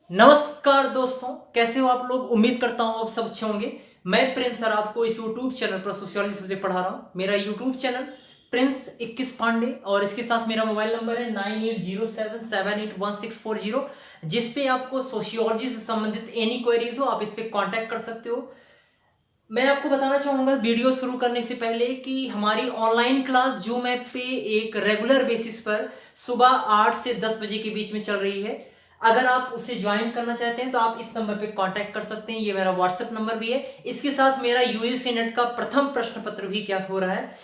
नमस्कार दोस्तों, कैसे हो आप लोग। उम्मीद करता हूं आप सब अच्छे होंगे। मैं प्रिंस सर आपको इस यूट्यूब चैनल पर सोशियोलॉजी सब्जेक्ट पढ़ा रहा हूं। मेरा यूट्यूब चैनल प्रिंस 21 पांडे और इसके साथ मेरा मोबाइल नंबर है 9807781640, जिस पे आपको सोशियोलॉजी से संबंधित एनी क्वेरीज हो आप इस पे कांटेक्ट कर सकते हो। मैं आपको बताना चाहूंगा वीडियो शुरू करने से पहले कि हमारी ऑनलाइन क्लास जूम ऐप पे एक रेगुलर बेसिस पर सुबह 8 से 10 बजे के बीच में चल रही है। अगर आप उसे ज्वाइन करना चाहते हैं तो आप इस नंबर पे कांटेक्ट कर सकते हैं। ये मेरा व्हाट्सएप नंबर भी है। इसके साथ मेरा यूजीसी नेट का प्रथम प्रश्न पत्र भी क्या हो रहा है,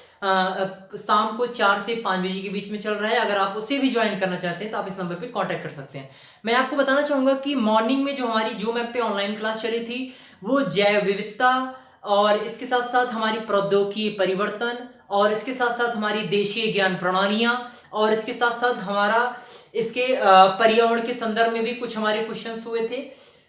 शाम को 4 से 5 बजे के बीच में चल रहा है। अगर आप उसे भी ज्वाइन करना चाहते हैं तो आप इस नंबर पे कांटेक्ट कर सकते हैं। मैं आपको बताना चाहूंगा कि मॉर्निंग में जो हमारी जूम ऐप पे ऑनलाइन क्लास चली थी वो जैव विविधता और इसके साथ साथ हमारी प्रौद्योगिकी परिवर्तन और इसके साथ साथ हमारी देशीय ज्ञान प्रणालियां और इसके साथ साथ हमारा इसके पर्यावरण के संदर्भ में भी कुछ हमारे क्वेश्चंस हुए थे।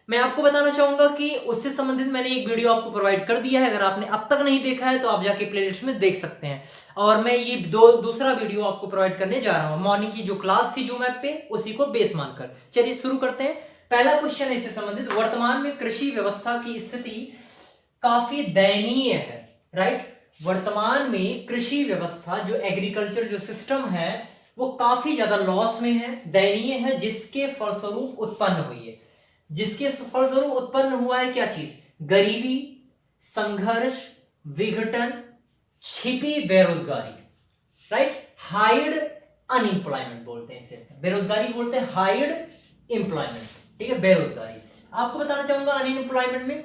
मैं आपको बताना चाहूंगा कि उससे संबंधित मैंने एक वीडियो आपको प्रोवाइड कर दिया है। अगर आपने अब तक नहीं देखा है तो आप जाके प्लेलिस्ट में देख सकते हैं। और मैं ये दूसरा वीडियो आपको प्रोवाइड करने जा रहा हूं। मॉर्निंग की जो क्लास थी जूम ऐप पे उसी को बेस मानकर चलिए शुरू करते हैं। पहला क्वेश्चन है इससे संबंधित, वर्तमान में कृषि व्यवस्था की स्थिति काफी दयनीय है। राइट, वर्तमान में कृषि व्यवस्था जो एग्रीकल्चर जो सिस्टम है वो काफी ज्यादा लॉस में है, दयनीय है, जिसके फलस्वरूप उत्पन्न हुई है। जिसके फलस्वरूप उत्पन्न हुआ है क्या चीज? गरीबी, संघर्ष, विघटन, छिपी बेरोजगारी। राइट, हाइड अनएम्प्लॉयमेंट बोलते हैं इसे, बेरोजगारी बोलते हैं हाइड एम्प्लॉयमेंट। ठीक है, बेरोजगारी। आपको बताना चाहूंगा अनएम्प्लॉयमेंट में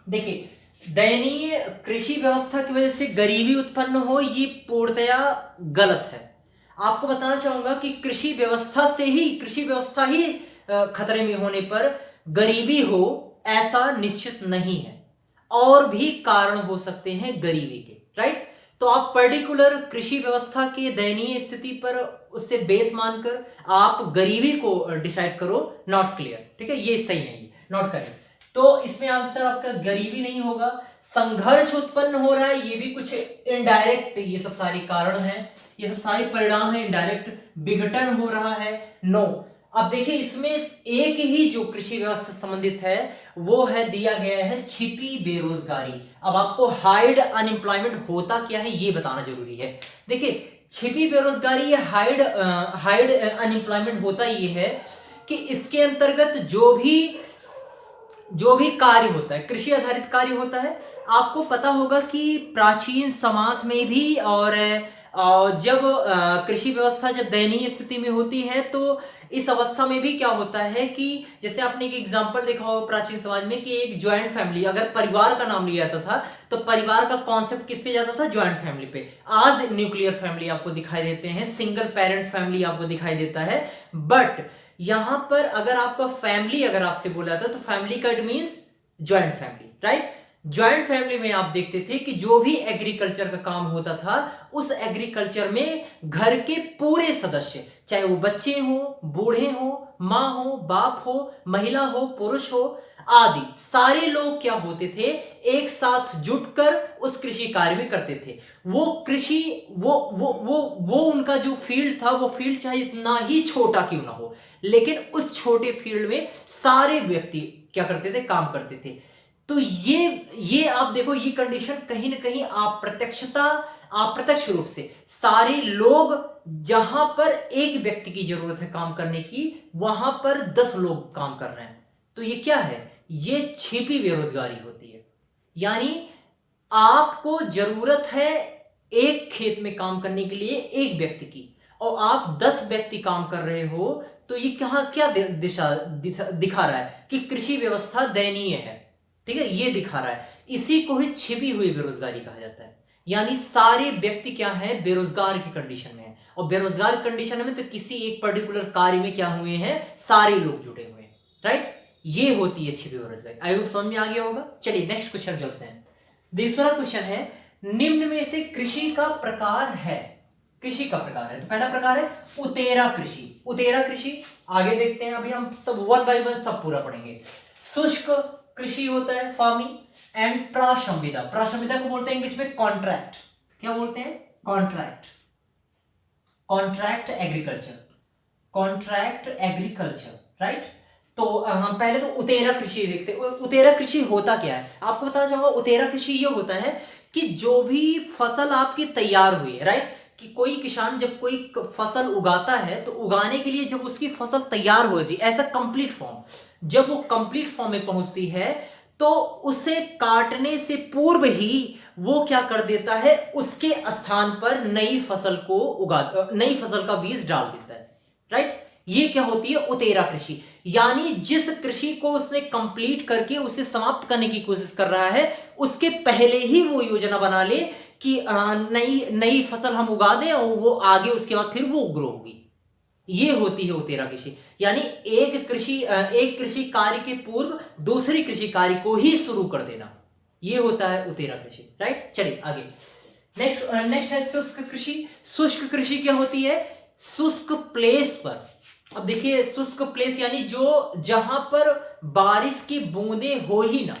देखिए, दयनीय कृषि व्यवस्था की वजह से गरीबी उत्पन्न हो ये पूर्णतया गलत है। आपको बताना चाहूंगा कि कृषि व्यवस्था ही खतरे में होने पर गरीबी हो ऐसा निश्चित नहीं है। और भी कारण हो सकते हैं गरीबी के। राइट, तो आप पर्टिकुलर कृषि व्यवस्था के दयनीय स्थिति पर उससे बेस मानकर आप गरीबी को डिसाइड करो, नॉट क्लियर। ठीक है, ये सही नहीं है, नॉट करेक्ट। तो इसमें आंसर आपका गरीबी नहीं होगा। संघर्ष उत्पन्न हो रहा है, ये भी कुछ इनडायरेक्ट, ये सब सारे कारण हैं, ये सब सारे परिणाम है इनडायरेक्ट। विघटन हो रहा है, नो। अब देखिए इसमें एक ही जो कृषि व्यवस्था संबंधित है वो है दिया गया है छिपी बेरोजगारी। अब आपको हाइड अनएम्प्लॉयमेंट होता क्या है ये बताना जरूरी है। देखिए छिपी बेरोजगारी या हाइड अनएम्प्लॉयमेंट होता ये है कि इसके अंतर्गत जो भी कार्य होता है, कृषि आधारित कार्य होता है। आपको पता होगा कि प्राचीन समाज में भी और जब कृषि व्यवस्था जब दयनीय स्थिति में होती है तो इस अवस्था में भी क्या होता है कि जैसे आपने एक एग्जांपल देखा होगा प्राचीन समाज में कि एक ज्वाइंट फैमिली, अगर परिवार का नाम लिया जाता था तो परिवार का कॉन्सेप्ट किस पे जाता था? ज्वाइंट फैमिली पे। आज न्यूक्लियर फैमिली आपको दिखाई देते हैं, सिंगल पेरेंट फैमिली आपको दिखाई देता है। बट यहां पर अगर आपका फैमिली अगर आपसे बोला था तो फैमिली का it means joint family. Right, joint family में आप देखते थे कि जो भी एग्रीकल्चर का काम होता था उस एग्रीकल्चर में घर के पूरे सदस्य, चाहे वो बच्चे हो, बूढ़े हो, माँ हो, बाप हो, महिला हो, पुरुष हो आदि, सारे लोग क्या होते थे? एक साथ जुटकर उस कृषि कार्य में करते थे। वो कृषि वो उनका जो फील्ड था वो फील्ड चाहे इतना ही छोटा क्यों ना हो, लेकिन उस छोटे फील्ड में सारे व्यक्ति क्या करते थे? काम करते थे। तो ये आप देखो, ये कंडीशन कहीं ना कहीं अप्रत्यक्ष रूप से सारे लोग, जहां पर एक व्यक्ति की जरूरत है काम करने की वहां पर 10 लोग काम कर रहे हैं। तो ये क्या है? ये छिपी बेरोजगारी होती है। यानी आपको जरूरत है एक खेत में काम करने के लिए एक व्यक्ति की और आप 10 व्यक्ति काम कर रहे हो, तो ये क्या दिखा रहा है कि कृषि व्यवस्था दयनीय है। ठीक है, ये दिखा रहा है। इसी को ही छिपी हुई बेरोजगारी कहा जाता है। यानी सारे व्यक्ति क्या है? बेरोजगार की कंडीशन में है। और बेरोजगार कंडीशन में तो किसी एक पर्टिकुलर कार्य में क्या हुए हैं? सारे लोग जुटे हुए हैं। राइट, ये होती है छिपी बेरोजगारी। आई होप समझ में आ गया होगा। चलिए नेक्स्ट क्वेश्चन चलते हैं। दूसरा क्वेश्चन है, निम्न में से कृषि का प्रकार है। कृषि का प्रकार है तो पहला प्रकार है उतेरा कृषि। उतेरा कृषि आगे देखते हैं, अभी हम सब वन बाय वन सब पूरा पढ़ेंगे। शुष्क कृषि होता है फार्मिंग, एंड प्रासंविदा। प्रासंविदा को बोलते हैं इंग्लिश में कॉन्ट्रैक्ट। क्या बोलते हैं? Contract. Contract agriculture, contract agriculture. Right, तो हम पहले तो उतेरा कृषि देखते हैं। उतेरा कृषि होता क्या है, आपको बताना चाहूंगा। उतेरा कृषि ये होता है कि जो भी फसल आपकी तैयार हुई है, राइट, कि कोई किसान जब कोई फसल उगाता है तो उगाने के लिए जब उसकी फसल तैयार हो जाए, ऐसा कंप्लीट फॉर्म, जब वो कंप्लीट फॉर्म में पहुंचती है तो उसे काटने से पूर्व ही वो क्या कर देता है, उसके स्थान पर नई फसल को नई फसल का बीज डाल देता है, राइट। ये क्या होती है, उतेरा कृषि। यानी जिस कृषि को उसने कंप्लीट करके उसे समाप्त करने की कोशिश कर रहा है, उसके पहले ही वो योजना बना ले कि नई नई फसल हम उगा दें और वो आगे उसके बाद फिर वो ग्रो होगी। ये होती है उतेरा कृषि। यानी एक कृषि कार्य के पूर्व दूसरी कृषि कार्य को ही शुरू कर देना, ये होता है उतेरा कृषि, राइट। चलिए आगे, नेक्स्ट है शुष्क कृषि। शुष्क कृषि क्या होती है, शुष्क प्लेस पर। अब देखिए, शुष्क प्लेस यानी जो जहां पर बारिश की बूंदें हो ही ना,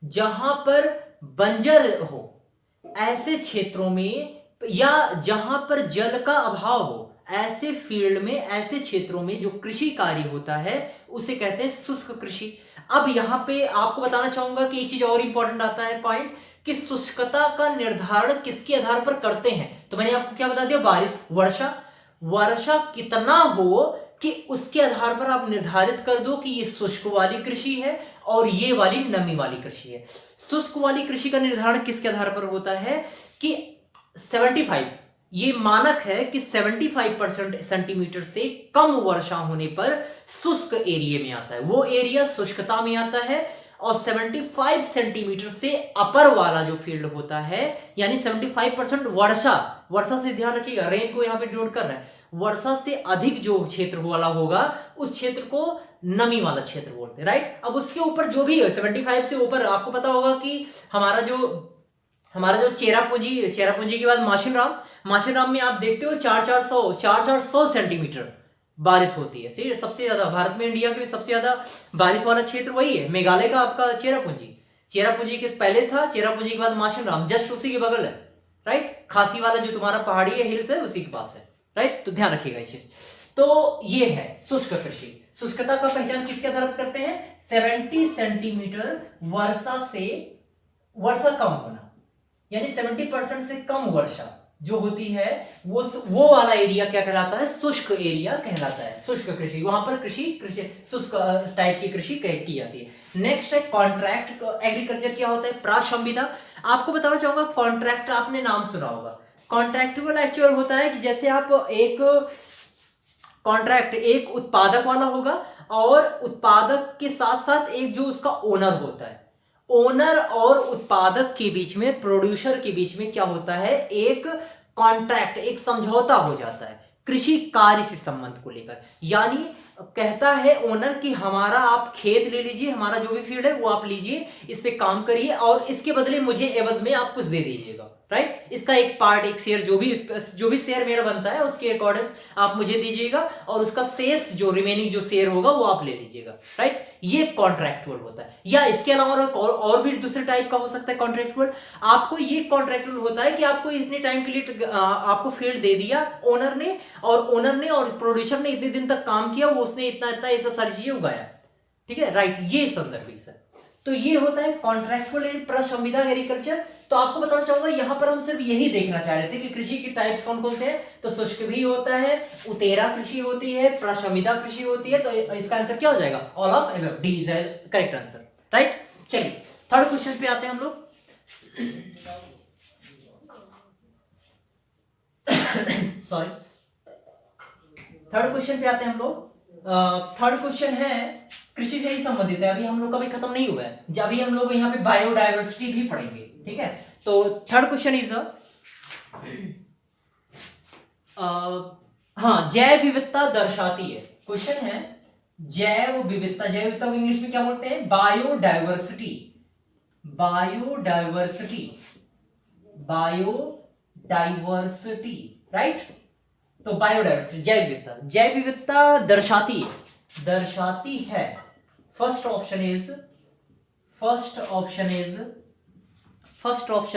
जहां पर बंजर हो, ऐसे क्षेत्रों में, या जहां पर जल का अभाव हो, ऐसे फील्ड में, ऐसे क्षेत्रों में जो कृषि कार्य होता है उसे कहते हैं शुष्क कृषि। अब यहां पे आपको बताना चाहूंगा कि एक चीज और इंपॉर्टेंट आता है पॉइंट, कि शुष्कता का निर्धारण किसके आधार पर करते हैं। तो मैंने आपको क्या बता दिया, बारिश, वर्षा, वर्षा कितना हो कि उसके आधार पर आप निर्धारित कर दो कि ये शुष्क वाली कृषि है और ये वाली नमी वाली कृषि है। शुष्क वाली कृषि का निर्धारण किसके आधार पर होता है कि 75, ये मानक है कि 75% सेंटीमीटर से कम वर्षा होने पर शुष्क एरिया में आता है, वो एरिया शुष्कता में आता है। और 75 सेंटीमीटर से अपर वाला जो फील्ड होता है, यानी 75% वर्षा से ध्यान रखिएगा, रेन को यहां पे डिनोट कर रहा है, वर्षा से अधिक जो क्षेत्र वाला होगा उस क्षेत्र को नमी वाला क्षेत्र बोलते हैं, राइट। अब उसके ऊपर जो भी 75 से ऊपर, आपको पता होगा कि हमारा जो चेरापूंजी के बाद माशिनराम में आप देखते हो 400 सेंटीमीटर बारिश होती है। सही है, सबसे ज्यादा भारत में, इंडिया के सबसे ज्यादा बारिश वाला क्षेत्र वही है, मेघालय का आपका चेरापूंजी के पहले था, चेरापूंजी के बाद माशिनराम, जस्ट उसी के बगल है, राइट। खासी वाला जो तुम्हारा पहाड़ी है, हिल्स है, उसी के पास है, राइट। तो ध्यान रखिएगा इस चीज। तो ये है शुष्क कृषि। शुष्कता का पहचान किसके आधार पर करते हैं, 70 सेंटीमीटर वर्षा कम होना, यानी 70% से कम वर्षा जो होती है वो वाला एरिया क्या कहलाता है, शुष्क एरिया कहलाता है, शुष्क कृषि। वहां पर कृषि शुष्क टाइप की कृषि की जाती है। नेक्स्ट है कॉन्ट्रैक्ट एग्रीकल्चर। क्या होता है, प्रासंविदा। आपको बताना चाहूंगा, कॉन्ट्रैक्ट आपने नाम सुना होगा। कॉन्ट्रैक्चुअल एक्चुअल होता है कि जैसे आप एक कॉन्ट्रैक्ट एक उत्पादक वाला होगा और उत्पादक के साथ साथ एक जो उसका ओनर होता है, ओनर और उत्पादक के बीच में, प्रोड्यूसर के बीच में क्या होता है, एक कॉन्ट्रैक्ट, एक समझौता हो जाता है कृषि कार्य से संबंध को लेकर। यानी कहता है ओनर कि हमारा आप खेत ले लीजिए, हमारा जो भी फील्ड है वो आप लीजिए, इस पे काम करिए और इसके बदले मुझे एवज में आप कुछ दे दीजिएगा, राइट। इसका एक पार्ट, एक शेयर, जो भी शेयर मेरा बनता है उसके अकॉर्डिंग आप मुझे दीजिएगा और उसका शेष जो रिमेनिंग जो शेयर होगा वो आप ले लीजिएगा, राइट। ये कॉन्ट्रैक्चुअल होता है। या इसके अलावा और भी दूसरे टाइप का हो सकता है कॉन्ट्रैक्चुअल। आपको ये कॉन्ट्रैक्चुअल होता है कि आपको इतने टाइम के लिए आपको फील्ड दे दिया ओनर ने और प्रोड्यूसर ने इतने दिन तक काम किया, वो उसने इतना ये सब सारी चीजें उगाया, ठीक है, राइट। ये संदर्भ है सर। तो ये होता है कॉन्ट्रैक्चुअल एंड प्रासंविदा एग्रीकल्चर। तो आपको बताना चाहूंगा, यहां पर हम सिर्फ यही देखना चाह रहे थे कि कृषि की टाइप्स कौन कौन से हैं। तो शुष्क भी होता है, उतेरा कृषि होती है, प्रासंविदा कृषि होती है। तो इसका आंसर क्या हो जाएगा, all of above, D is correct answer, right. चलिए थर्ड क्वेश्चन पे आते हैं हम लोग। सॉरी, थर्ड क्वेश्चन पे आते हैं हम लोग। थर्ड क्वेश्चन है कृषि से ही संबंधित है, अभी हम लोग का भी खत्म नहीं हुआ है, अभी हम लोग यहाँ पे बायोडायवर्सिटी भी पढ़ेंगे, ठीक है। तो थर्ड क्वेश्चन इज हाँ, जैव विविधता दर्शाती है। क्वेश्चन है जैव विविधता को इंग्लिश में क्या बोलते हैं, बायोडायवर्सिटी, राइट। तो बायोडायवर्सिटी, जैव विविधता दर्शाती है। फर्स्ट ऑप्शन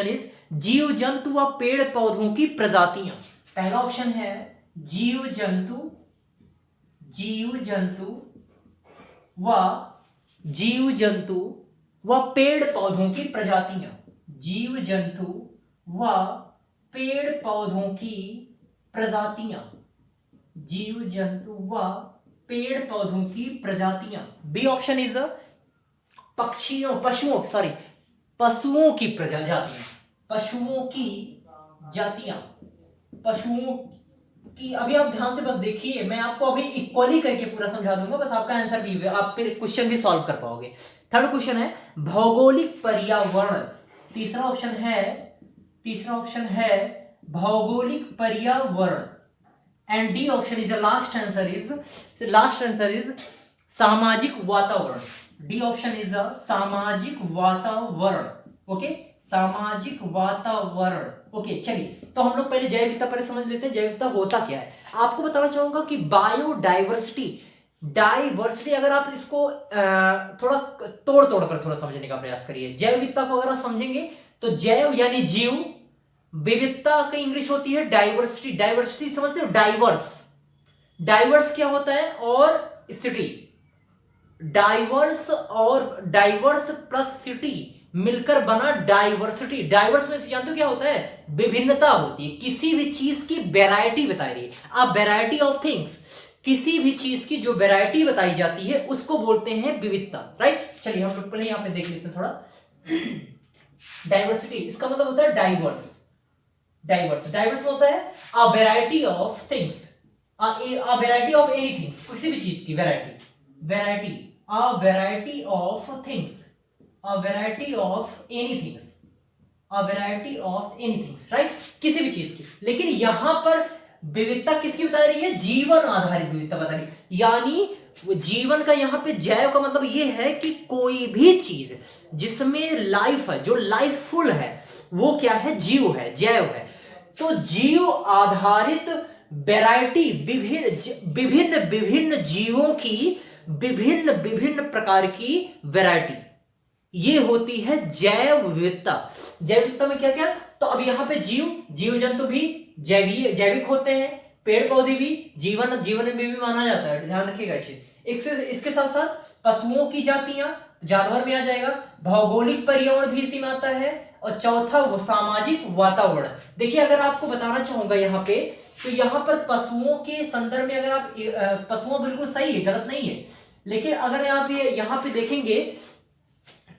इज जीव जंतु व पेड़ पौधों की प्रजातियां। पहला ऑप्शन है जीव जंतु व जीव जंतु व पेड़ पौधों की प्रजातियां, जीव जंतु व पेड़ पौधों की प्रजातियां, जीव जंतु व पेड़ पौधों की प्रजातियां। बी ऑप्शन इज पशुओं की प्रजातियां, पशुओं की जातियां, पशुओं की। अभी आप ध्यान से बस देखिए, मैं आपको अभी इक्वली करके पूरा समझा दूंगा, बस आपका आंसर भी, आप फिर क्वेश्चन भी सॉल्व कर पाओगे। थर्ड क्वेश्चन है भौगोलिक पर्यावरण। तीसरा ऑप्शन है भौगोलिक पर्यावरण। And D option is the last answer is सामाजिक वातावरण। डी ऑप्शन इज द सामाजिक वातावरण। ओके, सामाजिक वातावरण। ओके, चलिए तो हम लोग पहले जैव विविधता पर समझ लेते हैं। जैव विविधता होता क्या है, आपको बताना चाहूंगा कि डाइवर्सिटी अगर आप इसको थोड़ा तोड़ कर थोड़ा समझने का प्रयास करिए। जैव विविधता को अगर आप समझेंगे तो जैव यानी जीव, विविधता की इंग्लिश होती है डाइवर्सिटी समझते हो? डाइवर्स क्या होता है? और सिटी, डाइवर्स प्लस सिटी मिलकर बना डाइवर्सिटी। डाइवर्स में जानते हो क्या होता है? विभिन्नता होती है, किसी भी चीज की वैरायटी बताई रही है, अब वैरायटी ऑफ थिंग्स, किसी भी चीज की जो वैरायटी बताई जाती है उसको बोलते हैं विविधता। राइट, चलिए हम लोग पहले यहां पे देख लेते हैं थोड़ा। डाइवर्सिटी इसका मतलब होता है डाइवर्स होता है a variety of things, a variety of any things, किसी भी चीज की variety, a variety of things, a variety of anythings, right, किसी भी चीज की। लेकिन यहां पर विविधता किसकी बता रही है? जीवन आधारित विविधता बता रही है। यानी जीवन का यहां पे जैव का मतलब ये है कि कोई भी चीज जिसमें लाइफ है, जो लाइफफुल है, वो क्या है? जीव है, जैव है। तो जीव आधारित वैरायटी, विभिन्न जीवों की विभिन्न प्रकार की वैरायटी, ये होती है जैव विविधता। जैव विविधता में क्या क्या? तो अब यहां पे जीव जंतु भी जैविक होते हैं, पेड़ पौधे भी जीवन में भी माना जाता है, ध्यान रखिएगा इस चीज। इसके साथ साथ पशुओं की जातियां, जानवर में आ जाएगा, भौगोलिक पर्यावरण भी इसी में आता है, और चौथा वो सामाजिक वातावरण। देखिए अगर आपको बताना चाहूंगा यहाँ पे, तो यहाँ पर पशुओं के संदर्भ में अगर आप पशुओं बिल्कुल सही है, गलत नहीं है, लेकिन अगर आप ये यहाँ पे देखेंगे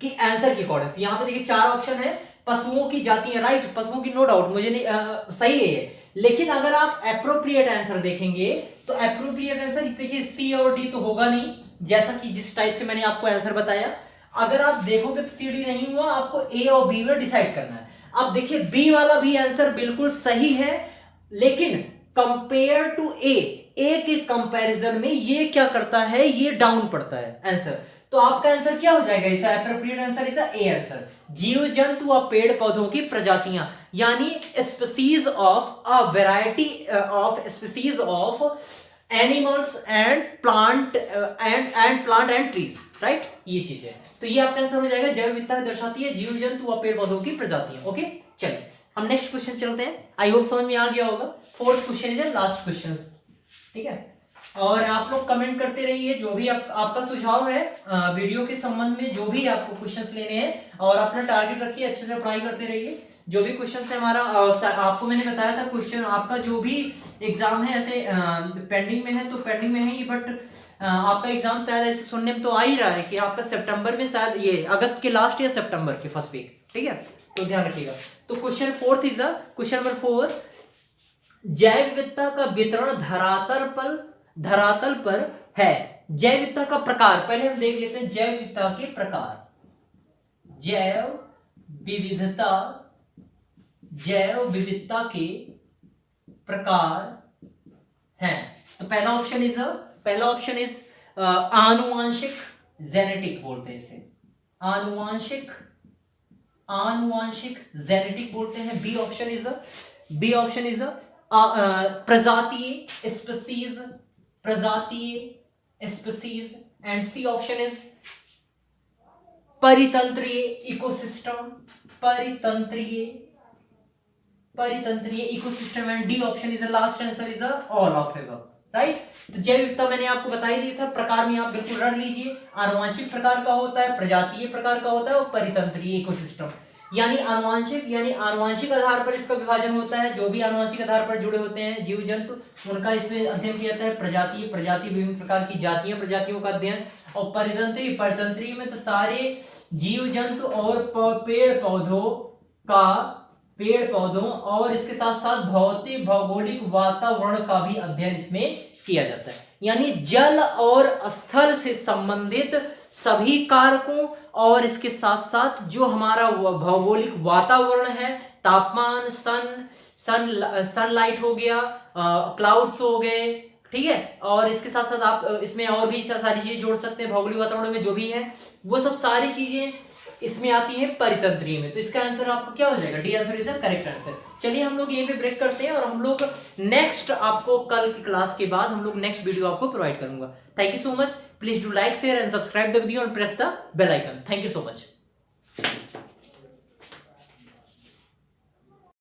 कि आंसर के अकॉर्डिंग यहाँ पे देखिए 4 ऑप्शन है, पशुओं की जातियां, राइट, पशुओं की नो डाउट, मुझे नहीं सही है ये। लेकिन अगर आप एप्रोप्रिएट आंसर देखेंगे तो एप्रोप्रिएट आंसर देखिए सी और डी तो होगा नहीं, जैसा कि जिस टाइप से मैंने आपको आंसर बताया। अगर आप देखोगे तो सी डी नहीं हुआ, आपको ए और बी में डिसाइड करना है। अब देखिए बी वाला भी आंसर बिल्कुल सही है, लेकिन कंपेयर टू ए के कंपैरिजन में ये क्या करता है? ये डाउन पड़ता है आंसर। तो आपका आंसर क्या हो जाएगा? इसका appropriate answer is A answer. जीव जंतु और पेड़ पौधों की प्रजातियां, यानी species of a variety of species of animals and plant and trees, right, ये चीज है। तो ये आपका आंसर हो जाएगा। जैव विविधता दर्शाती है जीव जंतु और पेड़ पौधों की प्रजातियां। ओके, चलिए हम नेक्स्ट क्वेश्चन चलते हैं। आई होप समझ में आ गया होगा। Fourth question is last question, ठीक है। और आप लोग कमेंट करते रहिए, जो भी आपका सुझाव है वीडियो के संबंध में, जो भी आपको क्वेश्चंस लेने हैं, और अपना टारगेट रखिए, अच्छे से पढ़ाई करते रहिए। जो भी क्वेश्चंस है हमारा, आपको मैंने बताया था क्वेश्चन आपका जो भी एग्जाम है ऐसे पेंडिंग में है, तो पेंडिंग में है ही, बट आपका एग्जाम शायद ऐसे सुनने में तो आ ही रहा है कि आपका सितंबर में, शायद ये अगस्त के लास्ट या सितंबर के फर्स्ट वीक, ठीक है, तो ध्यान रखिएगा। तो question fourth is question number 4, जैव विविधता का वितरण धरातल पर है। जैव विविधता का प्रकार पहले हम देख लेते हैं। जैव विविधता के प्रकार, जैव विविधता के प्रकार हैं। तो पहला ऑप्शन इज आनुवांशिक, जेनेटिक बोलते हैं इसे, आनुवांशिक जेनेटिक बोलते हैं। बी ऑप्शन इज प्रजातीय, species, and C option is परितंत्रीय, इकोसिस्टम, परितंत्रीय ecosystem, and D option is the last answer is all of above. Right. तो जैव विविधता मैंने आपको बता ही दिया था, प्रकार में आप बिल्कुल रख लीजिए। आनुवांशिक प्रकार का होता है, प्रजातीय प्रकार का होता है और परितंत्रीय इकोसिस्टम। यानी आनुवांशिक आधार पर इसका विभाजन होता है। जो भी आनुवांशिक आधार पर जुड़े होते हैं जीव जंतु, उनका इसमें अध्ययन किया जाता है। प्रजाति विभिन्न प्रकार की जातियां, प्रजातियों का अध्ययन। और परितंत्रीय में तो सारे जीव जंतु और पेड़ पौधों और इसके साथ साथ भौतिक भौगोलिक वातावरण का भी अध्ययन इसमें किया जाता है। यानी जल और स्थल से संबंधित सभी कारकों और इसके साथ साथ जो हमारा भौगोलिक वातावरण है, तापमान, सनलाइट हो गया, क्लाउड्स हो गए, ठीक है। और इसके साथ साथ आप इसमें और भी सारी चीजें जोड़ सकते हैं। भौगोलिक वातावरण में जो भी है वो सब सारी चीजें इसमें आती है परितंत्रीय में। तो इसका आंसर आपको क्या हो जाएगा? D answer is correct answer. चलिए हम लोग यहीं पे ब्रेक करते हैं और हम लोग नेक्स्ट आपको कल की क्लास के बाद हम लोग नेक्स्ट वीडियो आपको प्रोवाइड करूंगा। Thank you so much. Please do like, share and subscribe the video और press the bell icon. Thank you so much.